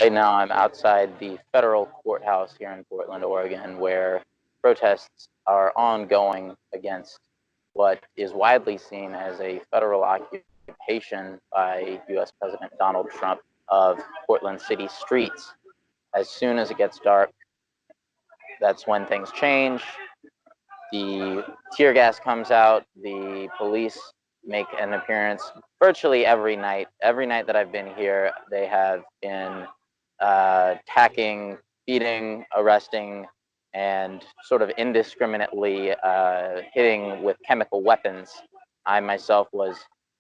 Right now, I'm outside the federal courthouse here in Portland, Oregon, where protests are ongoing against what is widely seen as a federal occupation by U.S. President Donald Trump of Portland city streets. As soon as it gets dark, that's when things change. The tear gas comes out, the police make an appearance virtually every night. Every night that I've been here, they have been attacking, beating, arresting, and sort of indiscriminately hitting with chemical weapons. I myself was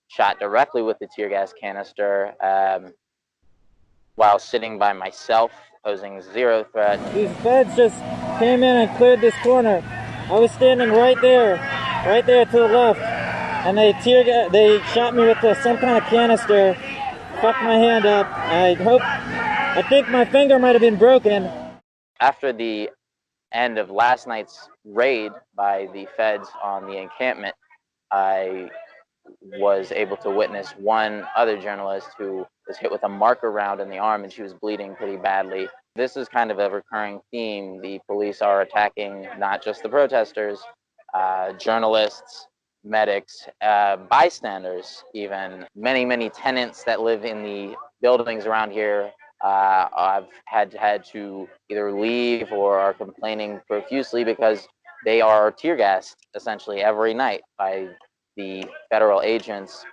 shot directly with the tear gas canister while sitting by myself, posing zero threat. These feds just came in and cleared this corner. I was standing right there to the left, and they shot me with some kind of canister, fucked my hand up. I think my finger might have been broken. After the end of last night's raid by the feds on the encampment, I was able to witness one other journalist who was hit with a marker round in the arm, and she was bleeding pretty badly. This is kind of a recurring theme. The police are attacking not just the protesters, journalists, medics, bystanders, even. Many tenants that live in the buildings around here I've had to either leave or are complaining profusely because they are tear gassed essentially every night by the federal agents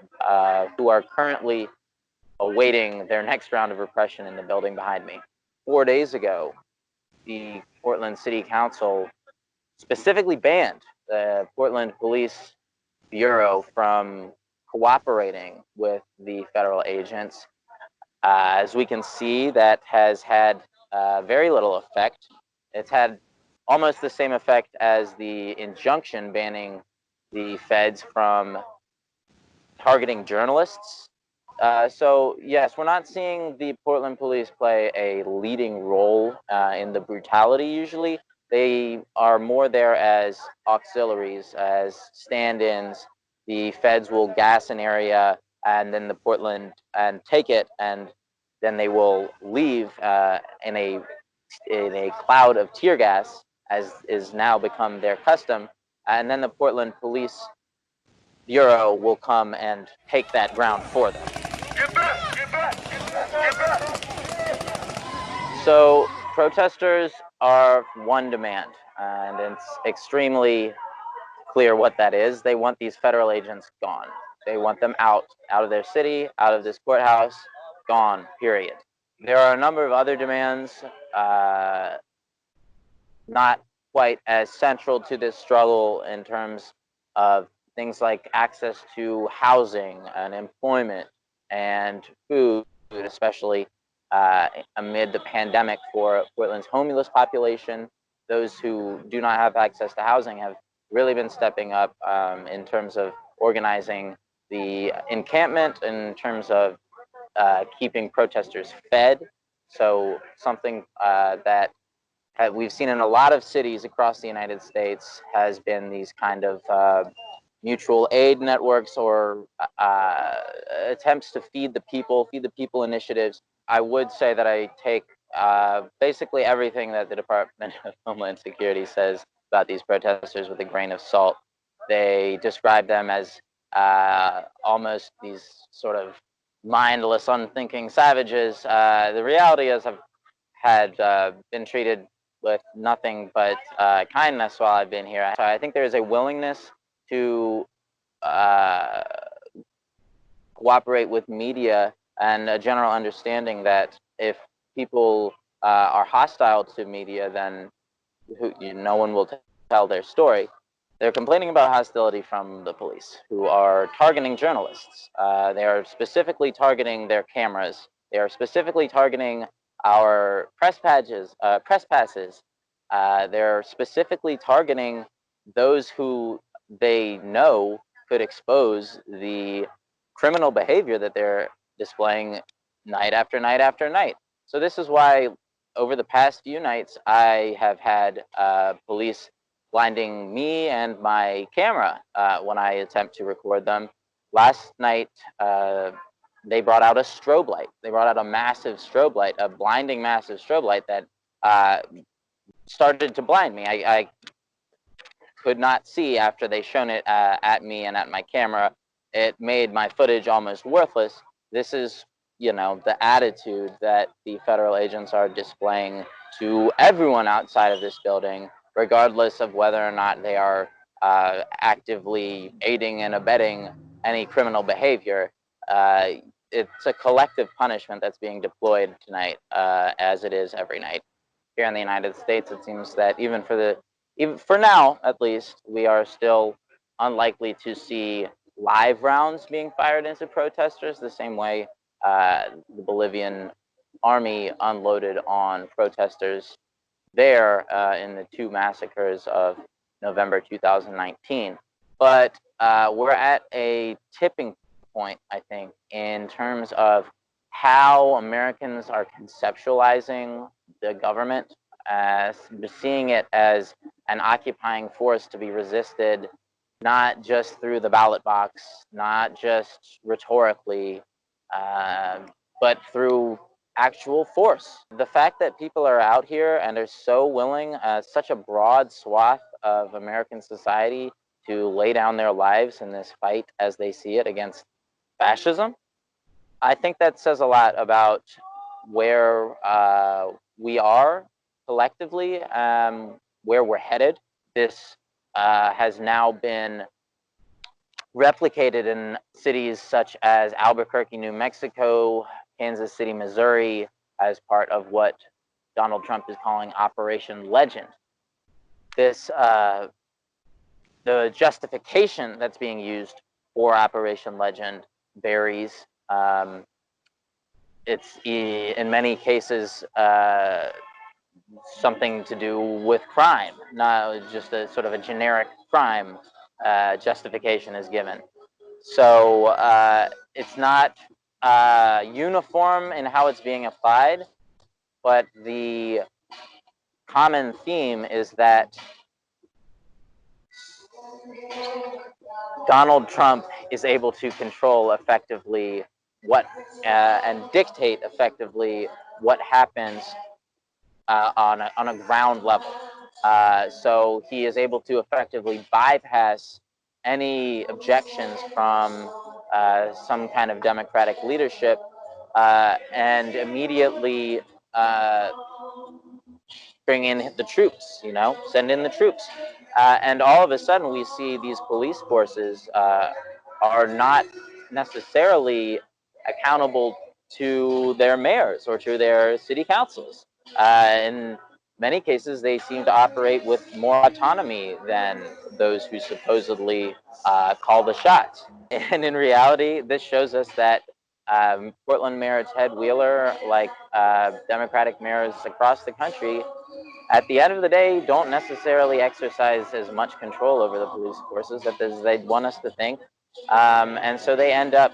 who are currently awaiting their next round of repression in the building behind me. 4 days ago, the Portland City Council specifically banned the Portland Police Bureau from cooperating with the federal agents. As we can see, that has had very little effect. It's had almost the same effect as the injunction banning the feds from targeting journalists. So yes, we're not seeing the Portland police play a leading role in the brutality usually. They are more there as auxiliaries, as stand-ins. The feds will gas an area and then the Portland and take it, and then they will leave in a cloud of tear gas, as is now become their custom. And then the Portland Police Bureau will come and take that ground for them. Get back! Get back! Get back! Get back! So protesters are one demand, and it's extremely clear what that is. They want these federal agents gone. They want them out of their city, out of this courthouse, gone, period. There are a number of other demands, not quite as central to this struggle in terms of things like access to housing and employment and food, especially amid the pandemic for Portland's homeless population. Those who do not have access to housing have really been stepping up in terms of organizing the encampment, in terms of keeping protesters fed. So something that we've seen in a lot of cities across the United States has been these kind of mutual aid networks or attempts to feed the people initiatives. I would say that I take basically everything that the Department of Homeland Security says about these protesters with a grain of salt. They describe them as almost these sort of mindless, unthinking savages. The reality is I've had been treated with nothing but kindness while I've been here. So I think there is a willingness to cooperate with media and a general understanding that if people are hostile to media, then no one will tell their story. They're complaining about hostility from the police, who are targeting journalists. They are specifically targeting their cameras. They are specifically targeting our press passes. They're specifically targeting those who they know could expose the criminal behavior that they're displaying night after night after night. So this is why over the past few nights, I have had police blinding me and my camera when I attempt to record them. Last night, they brought out a strobe light. They brought out a massive strobe light, a blinding massive strobe light that started to blind me. I could not see after they shown it at me and at my camera. It made my footage almost worthless. This is, the attitude that the federal agents are displaying to everyone outside of this building, regardless of whether or not they are actively aiding and abetting any criminal behavior. It's a collective punishment that's being deployed tonight, as it is every night. Here in the United States, it seems that even for now, at least, we are still unlikely to see live rounds being fired into protesters the same way the Bolivian army unloaded on protesters there in the two massacres of November 2019. But we're at a tipping point, I think, in terms of how Americans are conceptualizing the government, as seeing it as an occupying force to be resisted, not just through the ballot box, not just rhetorically, but through actual force. The fact that people are out here and are so willing, such a broad swath of American society, to lay down their lives in this fight as they see it against fascism, I think that says a lot about where we are collectively, where we're headed. This has now been replicated in cities such as Albuquerque, New Mexico, Kansas City, Missouri, as part of what Donald Trump is calling Operation Legend. This, the justification that's being used for Operation Legend varies. It's in many cases something to do with crime, not just a sort of a generic crime justification is given. So it's not uniform in how it's being applied, but the common theme is that Donald Trump is able to control effectively what and dictate effectively what happens on a ground level. So he is able to effectively bypass any objections from some kind of democratic leadership and immediately bring in the troops, send in the troops. And all of a sudden we see these police forces are not necessarily accountable to their mayors or to their city councils. In many cases, they seem to operate with more autonomy than those who supposedly call the shots. And in reality, this shows us that Portland Mayor Ted Wheeler, like Democratic mayors across the country, at the end of the day, don't necessarily exercise as much control over the police forces as they'd want us to think. And so they end up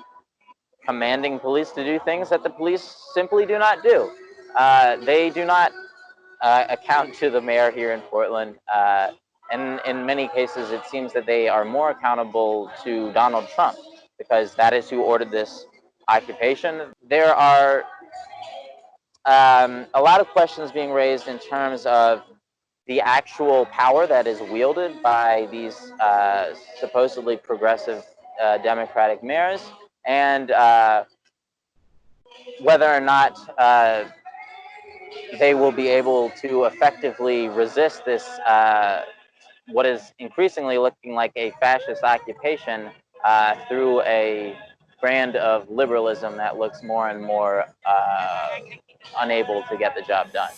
commanding police to do things that the police simply do not do. They do not account to the mayor here in Portland. And in many cases, it seems that they are more accountable to Donald Trump, because that is who ordered this occupation. There are a lot of questions being raised in terms of the actual power that is wielded by these supposedly progressive Democratic mayors, and whether or not they will be able to effectively resist this, what is increasingly looking like a fascist occupation, through a brand of liberalism that looks more and more unable to get the job done.